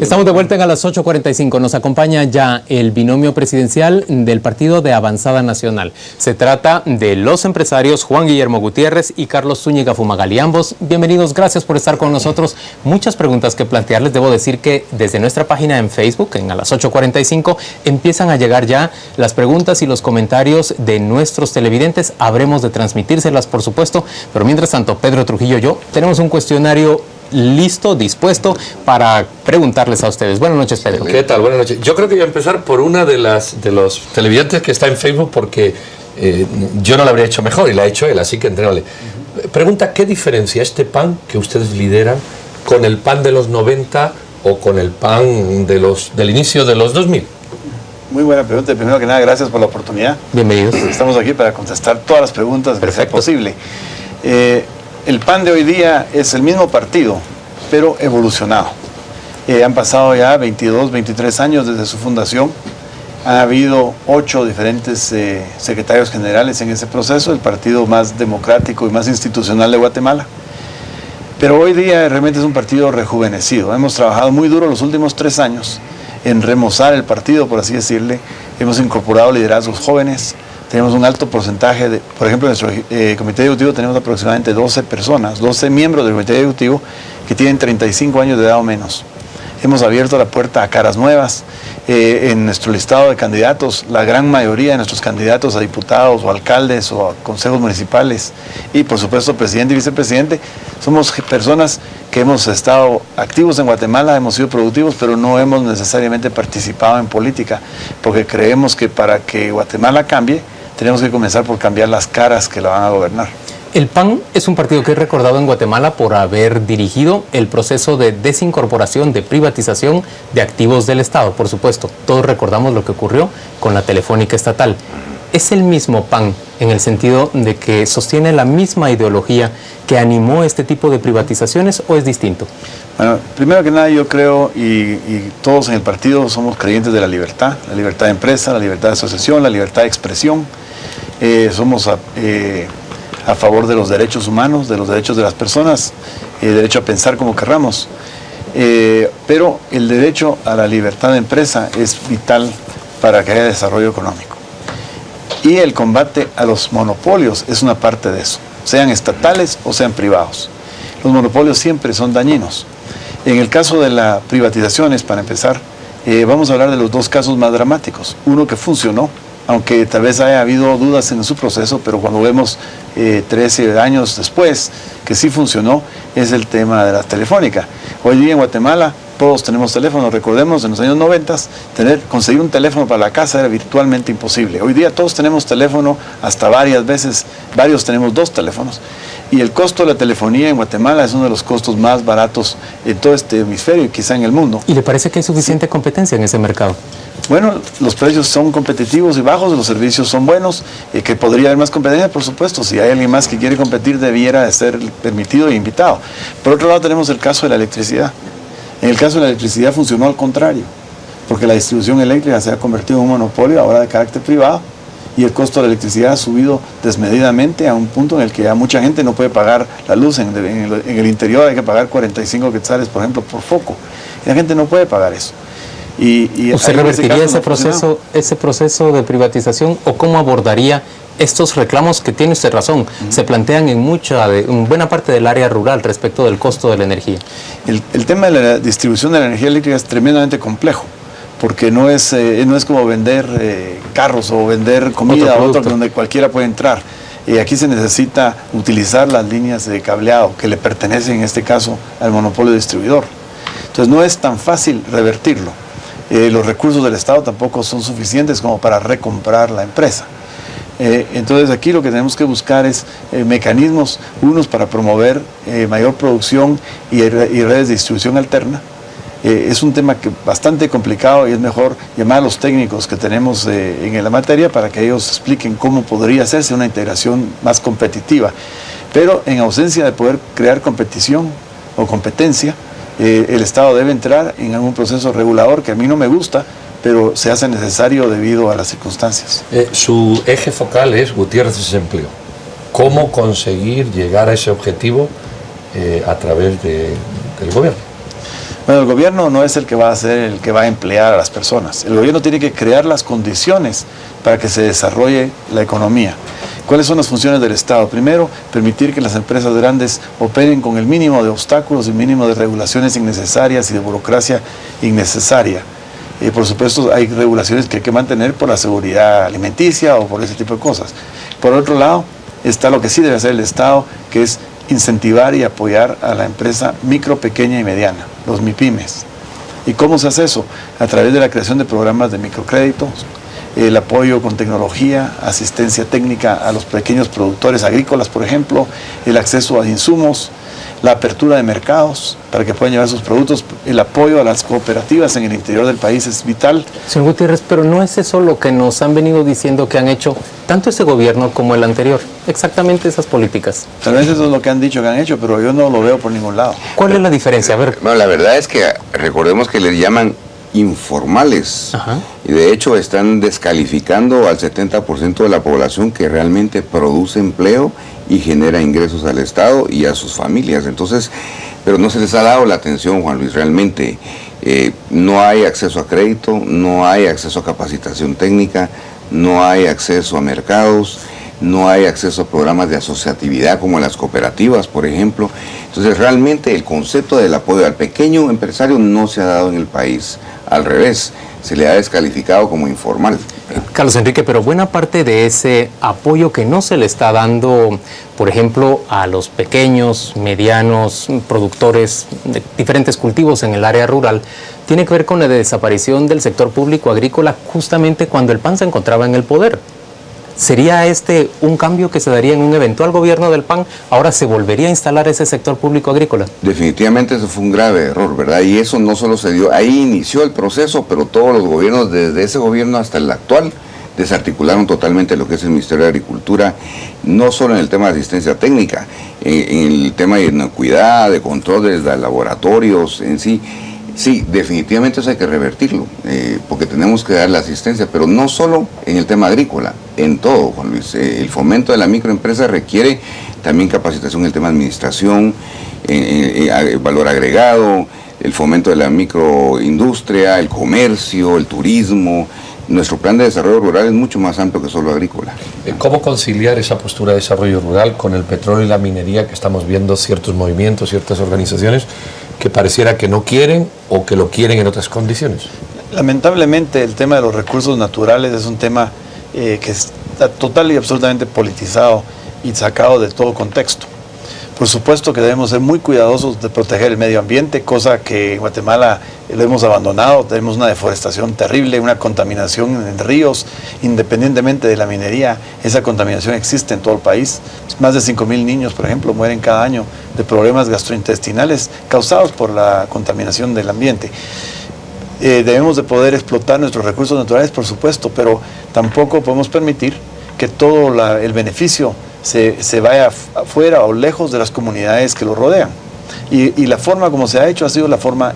Estamos de vuelta a las 8:45. Nos acompaña ya el binomio presidencial del Partido de Avanzada Nacional. Se trata de los empresarios Juan Guillermo Gutiérrez y Carlos Zúñiga Fumagalli. Ambos, bienvenidos, gracias por estar con nosotros. Muchas preguntas que plantearles. Debo decir que desde nuestra página en Facebook, a las 8:45, empiezan a llegar ya las preguntas y los comentarios de nuestros televidentes. Habremos de transmitírselas, por supuesto, pero mientras tanto, Pedro Trujillo y yo tenemos un cuestionario listo, dispuesto para preguntarles a ustedes. Buenas noches, Pedro. ¿Qué tal? Buenas noches. Yo creo que voy a empezar por una de los televidentes que está en Facebook, porque yo no la habría hecho mejor y la ha hecho él, así que entrémosle. Pregunta, ¿qué diferencia este PAN que ustedes lideran con el PAN de los 90 o con el PAN del inicio de los 2000? Muy buena pregunta. Primero que nada, gracias por la oportunidad. Bienvenidos. Estamos aquí para contestar todas las preguntas que sea posible. El PAN de hoy día es el mismo partido, pero evolucionado. Han pasado ya 22, 23 años desde su fundación. Ha habido 8 diferentes secretarios generales en ese proceso, el partido más democrático y más institucional de Guatemala. Pero hoy día realmente es un partido rejuvenecido. Hemos trabajado muy duro los últimos 3 años en remozar el partido, por así decirle. Hemos incorporado liderazgos jóvenes. Tenemos un alto porcentaje por ejemplo, en nuestro comité ejecutivo tenemos aproximadamente 12 personas, 12 miembros del comité ejecutivo que tienen 35 años de edad o menos. Hemos abierto la puerta a caras nuevas. En nuestro listado de candidatos, la gran mayoría de nuestros candidatos a diputados o alcaldes o a consejos municipales y por supuesto presidente y vicepresidente, somos personas que hemos estado activos en Guatemala, hemos sido productivos, pero no hemos necesariamente participado en política, porque creemos que para que Guatemala cambie, tenemos que comenzar por cambiar las caras que la van a gobernar. El PAN es un partido que es recordado en Guatemala por haber dirigido el proceso de desincorporación, de privatización de activos del Estado. Por supuesto, todos recordamos lo que ocurrió con la Telefónica Estatal. ¿Es el mismo PAN en el sentido de que sostiene la misma ideología que animó este tipo de privatizaciones o es distinto? Bueno, primero que nada yo creo, y todos en el partido somos creyentes de la libertad de empresa, la libertad de asociación, la libertad de expresión. Somos a favor de los derechos humanos, de los derechos de las personas, derecho a pensar como querramos. Pero el derecho a la libertad de empresa es vital para que haya desarrollo económico. Y el combate a los monopolios es una parte de eso, sean estatales o sean privados. Los monopolios siempre son dañinos. En el caso de las privatizaciones, para empezar, vamos a hablar de los 2 casos más dramáticos. Uno que funcionó, aunque tal vez haya habido dudas en su proceso, pero cuando vemos 13 años después que sí funcionó, es el tema de la telefónica. Hoy día en Guatemala todos tenemos teléfonos. Recordemos, en los años 90, conseguir un teléfono para la casa era virtualmente imposible. Hoy día todos tenemos teléfono, hasta varias veces, varios tenemos 2 teléfonos. Y el costo de la telefonía en Guatemala es uno de los costos más baratos en todo este hemisferio y quizá en el mundo. ¿Y le parece que hay suficiente competencia en ese mercado? Bueno, los precios son competitivos y bajos, los servicios son buenos, que podría haber más competencia, por supuesto. Si hay alguien más que quiere competir, debiera de ser permitido e invitado. Por otro lado, tenemos el caso de la electricidad. En el caso de la electricidad funcionó al contrario, porque la distribución eléctrica se ha convertido en un monopolio ahora de carácter privado, y el costo de la electricidad ha subido desmedidamente a un punto en el que ya mucha gente no puede pagar la luz. En el interior hay que pagar 45 quetzales, por ejemplo, por foco. Y la gente no puede pagar eso. ¿Usted revertiría ese proceso de privatización o cómo abordaría estos reclamos que tiene usted razón? Se plantean en buena parte del área rural respecto del costo de la energía. El tema de la distribución de la energía eléctrica es tremendamente complejo, porque no es como vender carros o vender comida a otro donde cualquiera puede entrar. Aquí se necesita utilizar las líneas de cableado que le pertenecen en este caso al monopolio distribuidor. Entonces no es tan fácil revertirlo. Los recursos del Estado tampoco son suficientes como para recomprar la empresa. Entonces aquí lo que tenemos que buscar es mecanismos, unos para promover mayor producción y redes de distribución alterna. Es un tema bastante complicado y es mejor llamar a los técnicos que tenemos en la materia para que ellos expliquen cómo podría hacerse una integración más competitiva. Pero en ausencia de poder crear competición o competencia, el Estado debe entrar en algún proceso regulador que a mí no me gusta, pero se hace necesario debido a las circunstancias. Su eje focal es Gutiérrez Desempleo. ¿Cómo conseguir llegar a ese objetivo a través del gobierno? Bueno, el gobierno no es el que va a ser el que va a emplear a las personas. El gobierno tiene que crear las condiciones para que se desarrolle la economía. ¿Cuáles son las funciones del Estado? Primero, permitir que las empresas grandes operen con el mínimo de obstáculos y mínimo de regulaciones innecesarias y de burocracia innecesaria. Y por supuesto hay regulaciones que hay que mantener por la seguridad alimenticia o por ese tipo de cosas. Por otro lado, está lo que sí debe hacer el Estado, que es incentivar y apoyar a la empresa micro, pequeña y mediana, los MIPYMES. ¿Y cómo se hace eso? A través de la creación de programas de microcréditos, el apoyo con tecnología, asistencia técnica a los pequeños productores agrícolas, por ejemplo, el acceso a insumos, la apertura de mercados para que puedan llevar sus productos, el apoyo a las cooperativas en el interior del país es vital. Señor Gutiérrez, pero no es eso lo que nos han venido diciendo que han hecho tanto ese gobierno como el anterior, exactamente esas políticas. Tal vez eso es lo que han dicho que han hecho, pero yo no lo veo por ningún lado. ¿Cuál es la diferencia? A ver. Bueno, la verdad es que recordemos que le llaman informales. Ajá. Y de hecho están descalificando al 70% de la población que realmente produce empleo y genera ingresos al Estado y a sus familias. Entonces, pero no se les ha dado la atención, Juan Luis, realmente. No hay acceso a crédito, no hay acceso a capacitación técnica, no hay acceso a mercados, no hay acceso a programas de asociatividad como las cooperativas, por ejemplo. Entonces, realmente el concepto del apoyo al pequeño empresario no se ha dado en el país. Al revés, se le ha descalificado como informal. Carlos Enrique, pero buena parte de ese apoyo que no se le está dando, por ejemplo, a los pequeños, medianos productores de diferentes cultivos en el área rural, tiene que ver con la desaparición del sector público agrícola justamente cuando el PAN se encontraba en el poder. ¿Sería este un cambio que se daría en un eventual gobierno del PAN? ¿Ahora se volvería a instalar ese sector público agrícola? Definitivamente eso fue un grave error, ¿verdad? Y eso no solo se dio, ahí inició el proceso, pero todos los gobiernos, desde ese gobierno hasta el actual, desarticularon totalmente lo que es el Ministerio de Agricultura, no solo en el tema de asistencia técnica, en el tema de inocuidad, de control de laboratorios en sí. Sí, definitivamente eso hay que revertirlo, porque tenemos que dar la asistencia, pero no solo en el tema agrícola, en todo, Juan Luis. El fomento de la microempresa requiere también capacitación en el tema de administración, valor agregado, el fomento de la microindustria, el comercio, el turismo. Nuestro plan de desarrollo rural es mucho más amplio que solo agrícola. ¿Cómo conciliar esa postura de desarrollo rural con el petróleo y la minería que estamos viendo ciertos movimientos, ciertas organizaciones que pareciera que no quieren o que lo quieren en otras condiciones? Lamentablemente el tema de los recursos naturales es un tema que está total y absolutamente politizado y sacado de todo contexto. Por supuesto que debemos ser muy cuidadosos de proteger el medio ambiente, cosa que en Guatemala lo hemos abandonado. Tenemos una deforestación terrible, una contaminación en ríos, independientemente de la minería. Esa contaminación existe en todo el país. Más de 5,000 niños, por ejemplo, mueren cada año de problemas gastrointestinales causados por la contaminación del ambiente. Debemos de poder explotar nuestros recursos naturales, por supuesto, pero tampoco podemos permitir que todo el beneficio se vaya afuera o lejos de las comunidades que lo rodean. Y la forma como se ha hecho ha sido la forma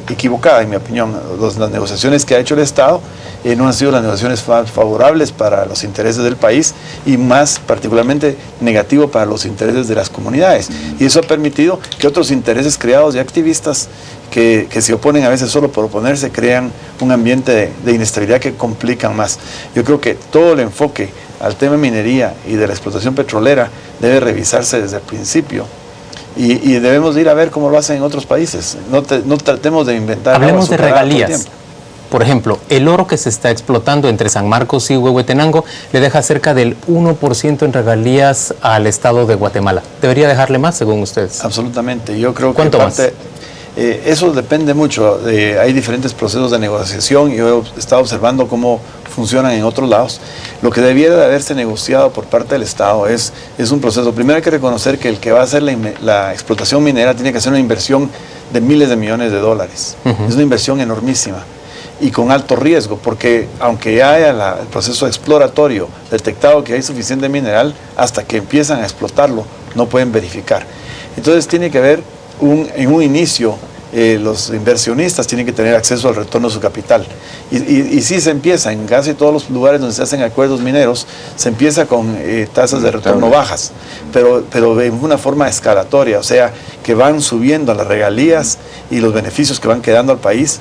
equivocada, en mi opinión. Las negociaciones que ha hecho el Estado no han sido las negociaciones favorables para los intereses del país y más particularmente negativo para los intereses de las comunidades. Y eso ha permitido que otros intereses creados de activistas que se oponen a veces solo por oponerse crean un ambiente de inestabilidad que complican más. Yo creo que todo el enfoque al tema minería y de la explotación petrolera debe revisarse desde el principio. Y debemos ir a ver cómo lo hacen en otros países. No tratemos de inventar. Hablemos de regalías. Por ejemplo, el oro que se está explotando entre San Marcos y Huehuetenango le deja cerca del 1% en regalías al Estado de Guatemala. ¿Debería dejarle más, según ustedes? Absolutamente. Yo creo que ¿cuánto más? Eso depende mucho. Hay diferentes procesos de negociación. Yo he estado observando cómo funcionan en otros lados. Lo que debiera de haberse negociado por parte del Estado es un proceso. Primero hay que reconocer que el que va a hacer la explotación minera tiene que hacer una inversión de miles de millones de dólares. Es una inversión enormísima y con alto riesgo, porque aunque haya el proceso exploratorio detectado que hay suficiente mineral, hasta que empiezan a explotarlo no pueden verificar. Entonces tiene que haber en un inicio los inversionistas tienen que tener acceso al retorno de su capital. Y sí se empieza, en casi todos los lugares donde se hacen acuerdos mineros, se empieza con tasas de retorno bajas, pero de una forma escalatoria, o sea, que van subiendo las regalías y los beneficios que van quedando al país,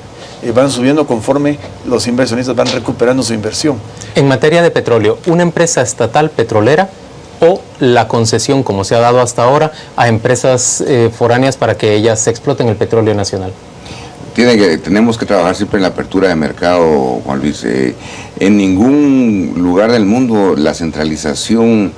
van subiendo conforme los inversionistas van recuperando su inversión. En materia de petróleo, ¿una empresa estatal petrolera o la concesión, como se ha dado hasta ahora, a empresas foráneas para que ellas exploten el petróleo nacional? Tenemos que trabajar siempre en la apertura de mercado, Juan Luis. En ningún lugar del mundo la centralización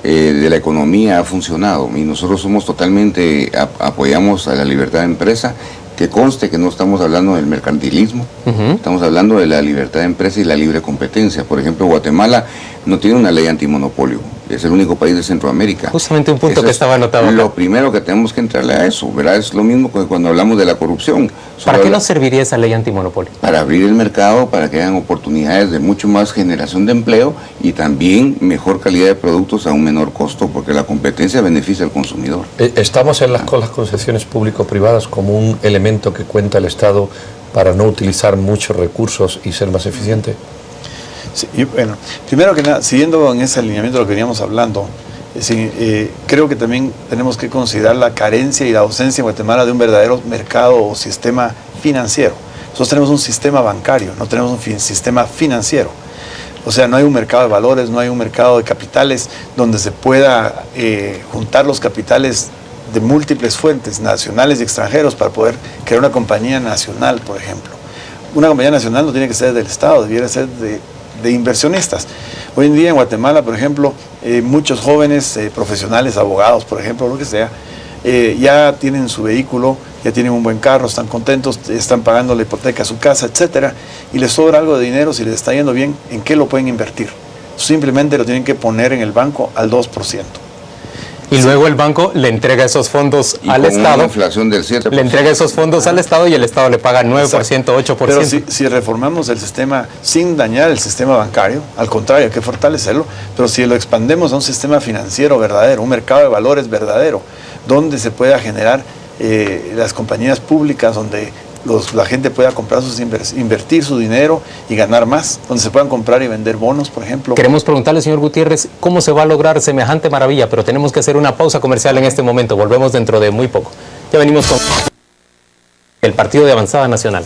de la economía ha funcionado, y nosotros somos totalmente, apoyamos a la libertad de empresa. Que conste que no estamos hablando del mercantilismo, estamos hablando de la libertad de empresa y la libre competencia. Por ejemplo, Guatemala no tiene una ley antimonopolio, es el único país de Centroamérica. Justamente un punto que estaba anotado acá. Lo primero que tenemos que entrarle a eso, ¿verdad? Es lo mismo que cuando hablamos de la corrupción. ¿Para qué nos serviría esa ley antimonopolio? Para abrir el mercado, para que hayan oportunidades de mucho más generación de empleo y también mejor calidad de productos a un menor costo, porque la competencia beneficia al consumidor. ¿Estamos con las concesiones público-privadas como un elemento que cuenta el Estado para no utilizar muchos recursos y ser más eficiente? Sí, bueno, primero que nada, siguiendo en ese alineamiento de lo que veníamos hablando, creo que también tenemos que considerar la carencia y la ausencia en Guatemala de un verdadero mercado o sistema financiero. Nosotros tenemos un sistema bancario, no tenemos un sistema financiero. O sea, no hay un mercado de valores, no hay un mercado de capitales donde se pueda juntar los capitales de múltiples fuentes, nacionales y extranjeros, para poder crear una compañía nacional, por ejemplo. Una compañía nacional no tiene que ser del Estado, debiera ser de inversionistas. Hoy en día en Guatemala, por ejemplo, muchos jóvenes profesionales, abogados, por ejemplo, lo que sea, ya tienen su vehículo, ya tienen un buen carro, están contentos, están pagando la hipoteca a su casa, etcétera, y les sobra algo de dinero. Si les está yendo bien, ¿en qué lo pueden invertir? Simplemente lo tienen que poner en el banco al 2%. Y luego el banco le entrega esos fondos al Estado. Una inflación del 7%. Le entrega esos fondos al Estado y el Estado le paga 9%, 8%. Pero si reformamos el sistema sin dañar el sistema bancario, al contrario, hay que fortalecerlo, pero si lo expandemos a un sistema financiero verdadero, un mercado de valores verdadero, donde se pueda generar las compañías públicas, donde la gente pueda comprar invertir su dinero y ganar más, donde se puedan comprar y vender bonos, por ejemplo. Queremos preguntarle, señor Gutiérrez, cómo se va a lograr semejante maravilla, pero tenemos que hacer una pausa comercial en este momento. Volvemos dentro de muy poco. Ya venimos con el Partido de Avanzada Nacional.